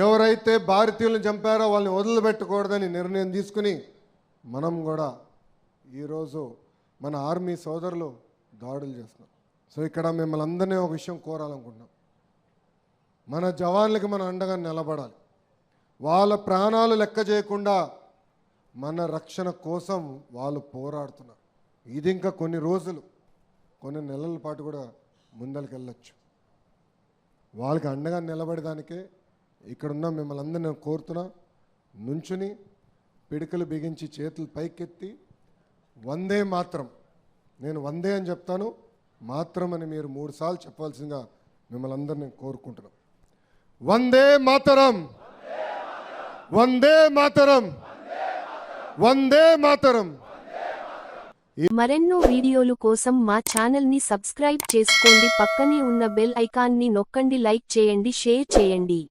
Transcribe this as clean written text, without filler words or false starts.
ఎవరైతే భారతీయులను చంపారో వాళ్ళని వదిలిపెట్టకూడదని నిర్ణయం తీసుకుని మనం కూడా ఈరోజు మన ఆర్మీ సోదరులు దాడులు చేస్తున్నాం. సో ఇక్కడ మిమ్మల్ని అందరినీ ఒక విషయం కోరాలనుకుంటున్నాం. మన జవాన్లకి మనం అండగా నిలబడాలి. వాళ్ళ ప్రాణాలు లెక్క చేయకుండా మన రక్షణ కోసం వాళ్ళు పోరాడుతున్నారు. ఇది ఇంకా కొన్ని రోజులు, కొన్ని నెలల పాటు కూడా ముందరికి వెళ్ళొచ్చు. వాళ్ళకి అండగా నిలబడడానికే ఇక్కడున్న మిమ్మల్ని అందరినీ నేను కోరుతున్నా. నుంచుని పిడికలు బిగించి చేతులు పైకెత్తి వందే మాత్రం, నేను వందే అని చెప్తాను, మాత్రం అని మీరు 3 సార్లు చెప్పాల్సిందిగా మిమ్మల్ని అందరినీ కోరుకుంటున్నాం. వందే మాతరం, వందే మాతరం, వందే మాతరం. మరెన్నో వీడియోలు కోసం మా ఛానల్ ని సబ్స్క్రైబ్ చేసుకోండి. పక్కనే ఉన్న బెల్ ఐకాన్ ని నొక్కండి. లైక్ చేయండి, షేర్ చేయండి.